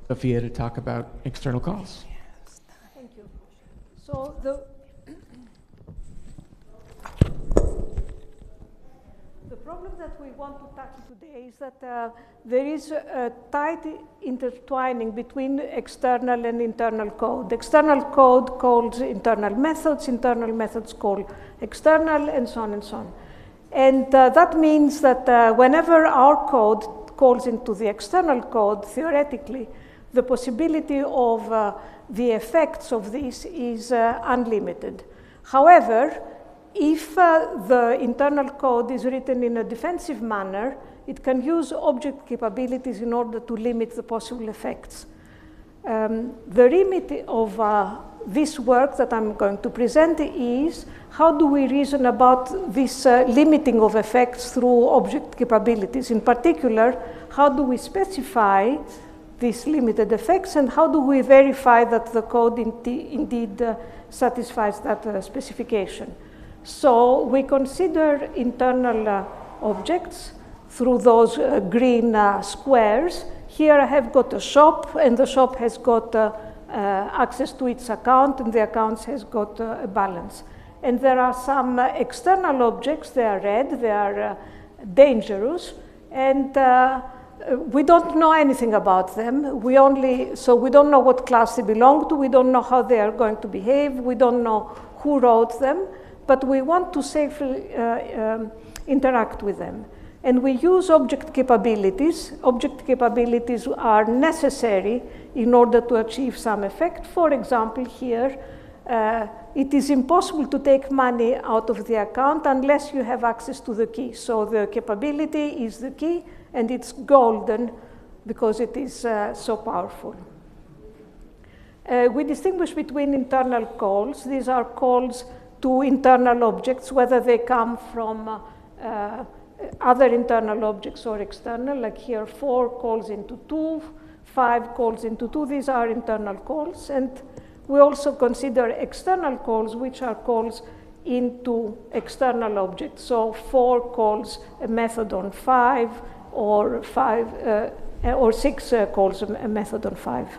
Sophia to talk about external calls. Thank you. So the problem that we want to tackle today is that there is a tight intertwining between external and internal code. External code calls internal methods call external, and so on and so on. And that means that whenever our code calls into the external code, theoretically, the possibility of the effects of this is unlimited. However, if the internal code is written in a defensive manner, it can use object capabilities in order to limit the possible effects. The remit of this work that I'm going to present is how do we reason about this limiting of effects through object capabilities. In particular, how do we specify these limited effects, and how do we verify that the code indeed satisfies that specification. So we consider internal objects through those green squares. Here I have got a shop, and the shop has got access to its account, and the account has got a balance. And there are some external objects, they are red, they are dangerous, and we don't know anything about them. So we don't know what class they belong to, we don't know how they are going to behave, we don't know who wrote them, but we want to safely interact with them. And we use object capabilities. Object capabilities are necessary in order to achieve some effect. For example, here, it is impossible to take money out of the account unless you have access to the key. So the capability is the key, and it's golden because it is so powerful. We distinguish between internal calls. These are calls to internal objects, whether they come from other internal objects or external, like here 4 calls into 2, 5 calls into 2, these are internal calls. And we also consider external calls, which are calls into external objects. So 4 calls a method on 5, or 6 calls a method on 5.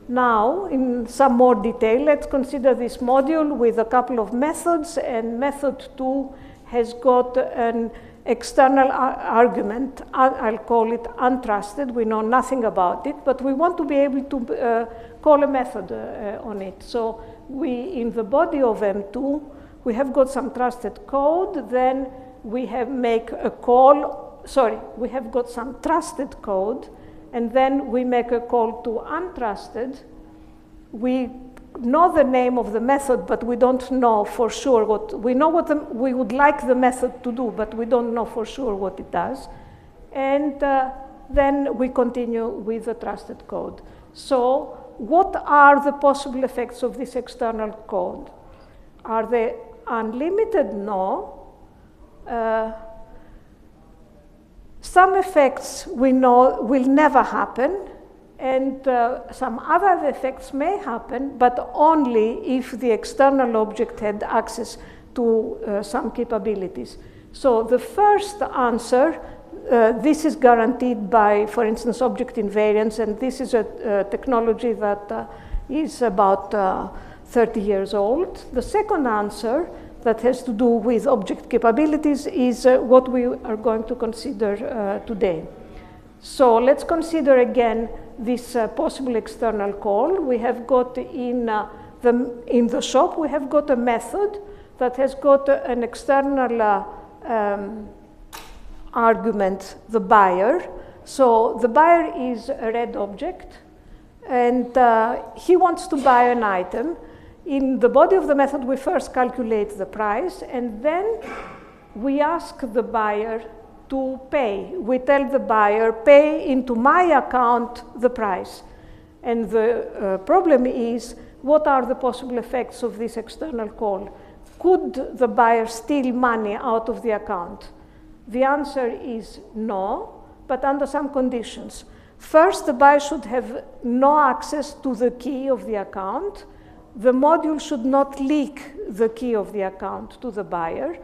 Now, in some more detail, let's consider this module with a couple of methods, and method 2 has got an external argument. I'll call it untrusted. We know nothing about it, but we want to be able to call a method on it. So in the body of M2, we have got some trusted code, then we have got some trusted code, and then we make a call to untrusted. We know the name of the method, but we don't know for sure we know what we would like the method to do, but we don't know for sure what it does. And then we continue with the trusted code. So what are the possible effects of this external code? Are they unlimited? No. Some effects we know will never happen, and some other effects may happen, but only if the external object had access to some capabilities. So the first answer, this is guaranteed by, for instance, object invariance, and this is a technology that is about 30 years old. The second answer that has to do with object capabilities is what we are going to consider today. So let's consider again this possible external call. We have got in the shop, we have got a method that has got an external argument, the buyer. So the buyer is a red object, and he wants to buy an item. In the body of the method, we first calculate the price, and then we ask the buyer to pay. We tell the buyer, pay into my account the price. And the problem is, what are the possible effects of this external call? Could the buyer steal money out of the account? The answer is no, but under some conditions. First, the buyer should have no access to the key of the account. The module should not leak the key of the account to the buyer,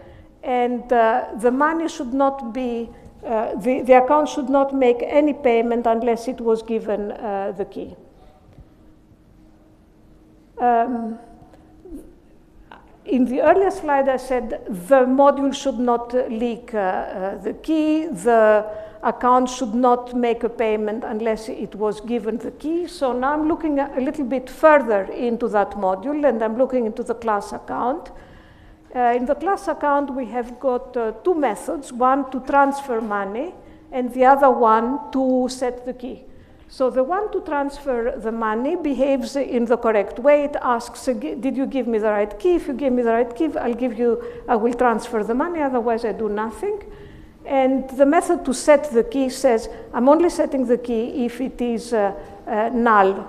and the money should not be the account should not make any payment unless it was given the key. In the earlier slide, I said the module should not leak the key, the account should not make a payment unless it was given the key. So now I'm looking a little bit further into that module, and I'm looking into the class account. In the class account, we have got two methods, one to transfer money and the other one to set the key. So the one to transfer the money behaves in the correct way. It asks, did you give me the right key? If you give me the right key, I will transfer the money, otherwise I do nothing. And the method to set the key says, I'm only setting the key if it is null,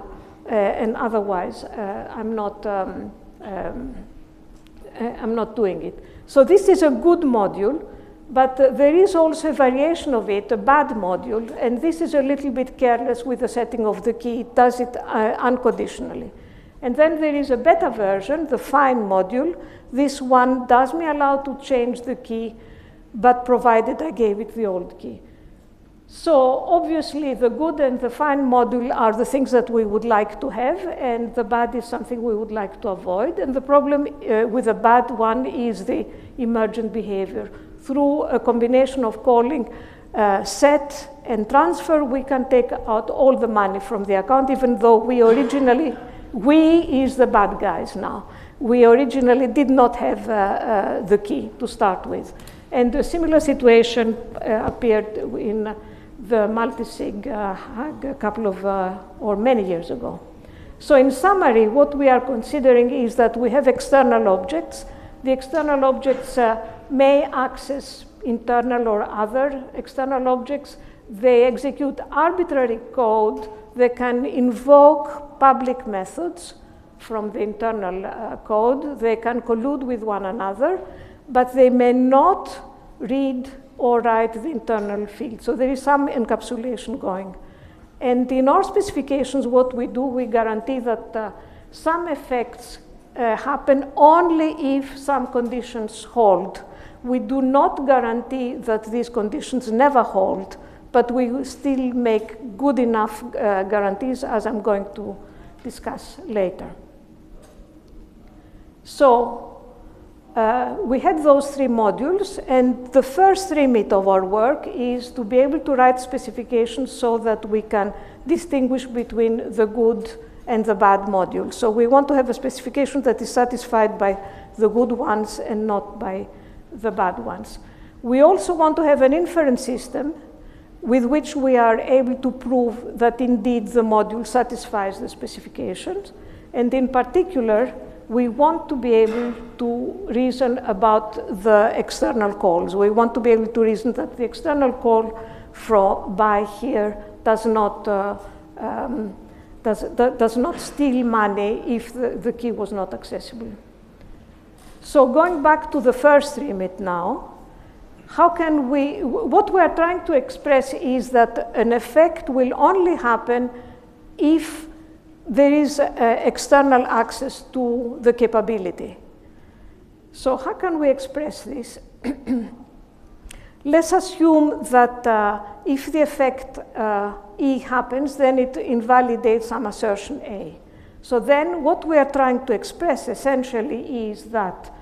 and otherwise I'm not doing it. So this is a good module, but there is also a variation of it, a bad module, and this is a little bit careless with the setting of the key. It does it unconditionally. And then there is a better version, the fine module. This one does me allow to change the key, but provided I gave it the old key. So obviously the good and the fine module are the things that we would like to have, and the bad is something we would like to avoid. And the problem with the bad one is the emergent behavior. Through a combination of calling set and transfer, we can take out all the money from the account, even though we is the bad guys now. We originally did not have the key to start with. And a similar situation appeared in the multisig a couple of, or many years ago. So in summary, what we are considering is that we have external objects. The external objects may access internal or other external objects. They execute arbitrary code. They can invoke public methods from the internal code. They can collude with one another, but they may not read or write the internal field. So there is some encapsulation going. And in our specifications, what we do, we guarantee that some effects happen only if some conditions hold. We do not guarantee that these conditions never hold, but we still make good enough guarantees, as I'm going to discuss later. So we had those three modules, and the first remit of our work is to be able to write specifications so that we can distinguish between the good and the bad modules. So we want to have a specification that is satisfied by the good ones and not by the bad ones. We also want to have an inference system with which we are able to prove that indeed the module satisfies the specifications. And in particular, we want to be able to reason about the external calls. We want to be able to reason that the external call by here does not steal money if the key was not accessible. So going back to the first remit now, what we are trying to express is that an effect will only happen if there is external access to the capability. So how can we express this? Let's assume that if the effect E happens, then it invalidates some assertion A. So then what we are trying to express essentially is that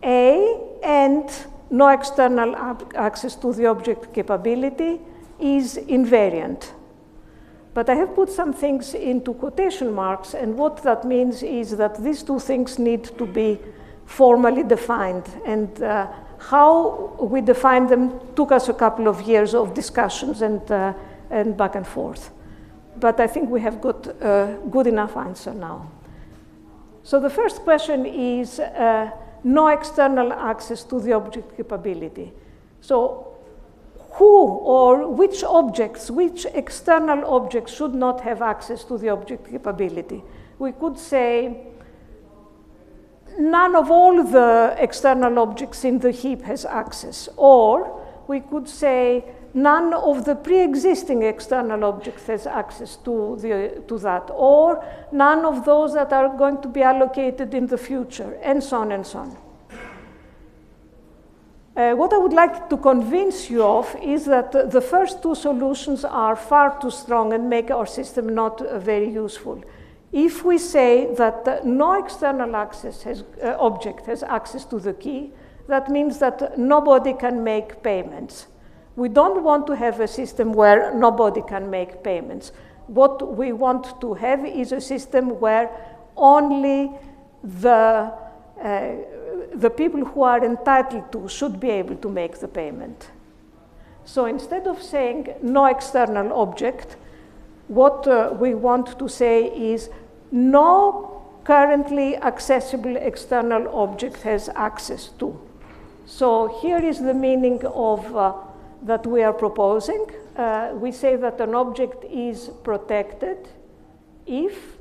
A and no external access to the object capability is invariant. But I have put some things into quotation marks, and what that means is that these two things need to be formally defined. And how we define them took us a couple of years of discussions and back and forth. But I think we have got a good enough answer now. So the first question is no external access to the object capability. So who or which objects, which external objects should not have access to the object capability? We could say none of all the external objects in the heap has access, or we could say none of the pre-existing external objects has access to that, or none of those that are going to be allocated in the future, and so on and so on. What I would like to convince you of is that the first two solutions are far too strong and make our system not very useful. If we say that no external object has access to the key, that means that nobody can make payments. We don't want to have a system where nobody can make payments. What we want to have is a system where only the people who are entitled to should be able to make the payment. So instead of saying no external object, what we want to say is no currently accessible external object has access to. So here is the meaning of that we are proposing. We say that an object is protected if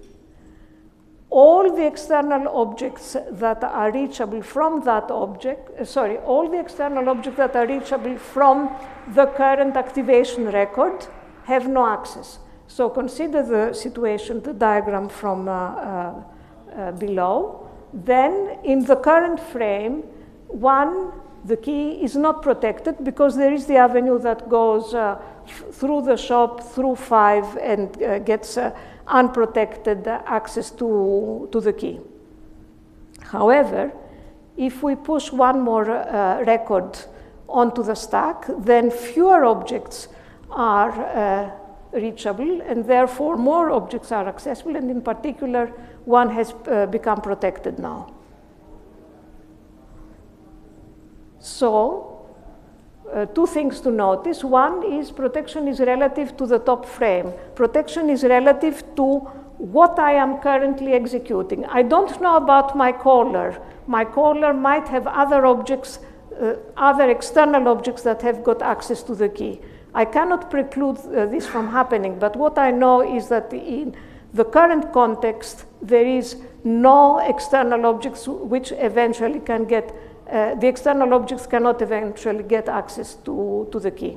all the external objects that are reachable from that object, all the external objects that are reachable from the current activation record have no access. So consider the situation, the diagram from below. Then in the current frame, the key is not protected because there is the avenue that goes through the shop, through 5, and gets unprotected access to the key. However, if we push one more record onto the stack, then fewer objects are reachable, and therefore more objects are accessible, and in particular, one has become protected now. So, two things to notice. One is protection is relative to the top frame. Protection is relative to what I am currently executing. I don't know about my caller. My caller might have other objects, other external objects that have got access to the key. I cannot preclude this from happening, but what I know is that in the current context, there is no external objects which eventually can get the external objects cannot eventually get access to the key.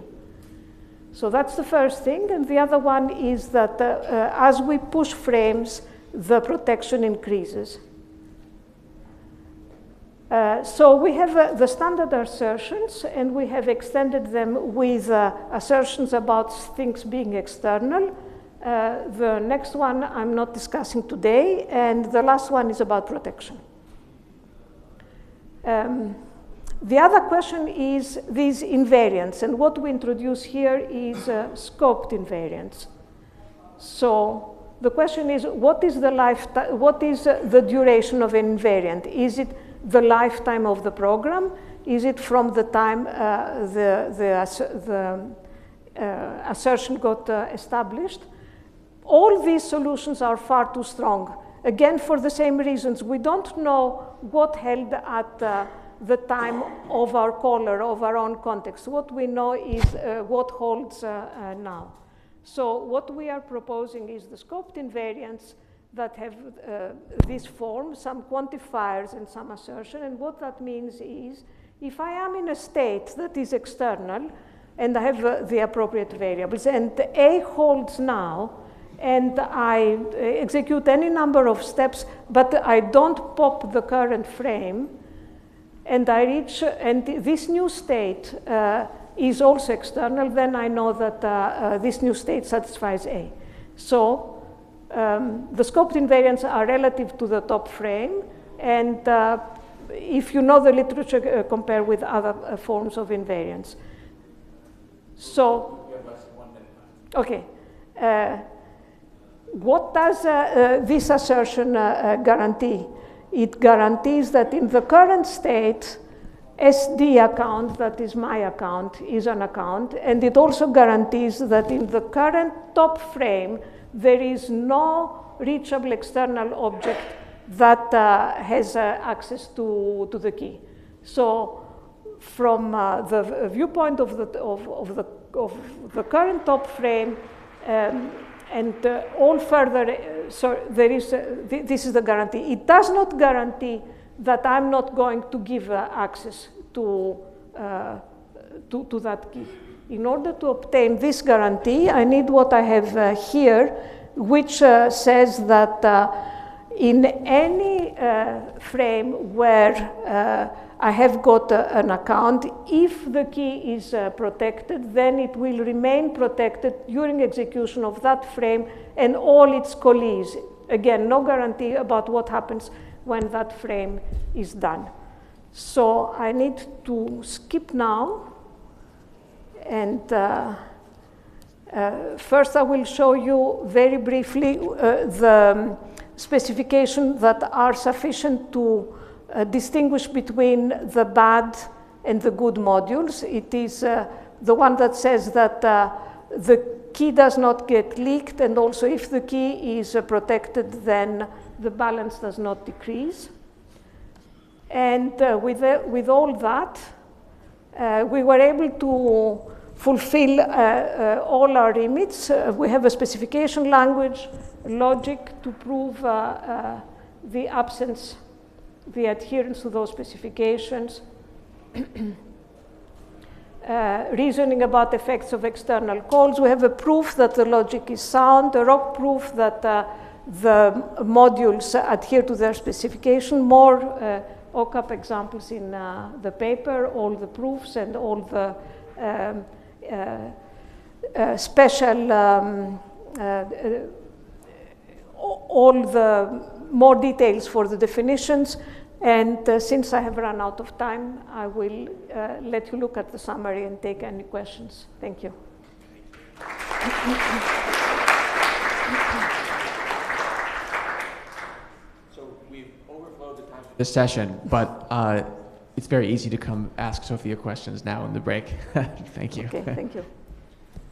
So that's the first thing. And the other one is that as we push frames, the protection increases. So we have the standard assertions, and we have extended them with assertions about things being external. The next one I'm not discussing today, and the last one is about protection. The other question is these invariants, and what we introduce here is scoped invariants. So the question is, what is the duration of an invariant? Is it the lifetime of the program? Is it from the time the assertion got established? All these solutions are far too strong. Again, for the same reasons, we don't know what held at the time of our caller, of our own context. What we know is what holds now. So what we are proposing is the scoped invariants that have this form, some quantifiers and some assertion. And what that means is, if I am in a state that is external, and I have the appropriate variables, and A holds now, and I execute any number of steps, but I don't pop the current frame, and I reach, and this new state is also external, then I know that this new state satisfies A. So the scoped invariants are relative to the top frame, and if you know the literature, compare with other forms of invariants. So, okay. What does this assertion guarantee? It guarantees that in the current state, SD account, that is my account, is an account, and it also guarantees that in the current top frame, there is no reachable external object that has access to the key. So from the viewpoint of the current top frame, and all further, so there is, this is the guarantee. It does not guarantee that I'm not going to give access to that key. In order to obtain this guarantee, I need what I have here, which says that in any frame where I have got an account, if the key is protected, then it will remain protected during execution of that frame and all its colees. Again, no guarantee about what happens when that frame is done. So I need to skip now, and first I will show you very briefly the specifications that are sufficient to distinguish between the bad and the good modules. It is the one that says that the key does not get leaked, and also if the key is protected, then the balance does not decrease. And with all that, we were able to fulfill all our limits. We have a specification language, logic to prove the absence, the adherence to those specifications, reasoning about effects of external calls. We have a proof that the logic is sound, a rock proof that the modules adhere to their specification. More OCAP examples in the paper, all the proofs and all the special, all the more details for the definitions. And since I have run out of time, I will let you look at the summary and take any questions. Thank you. So we've overflowed the time for this session, but it's very easy to come ask Sophia questions now in the break. Thank you. Okay, thank you.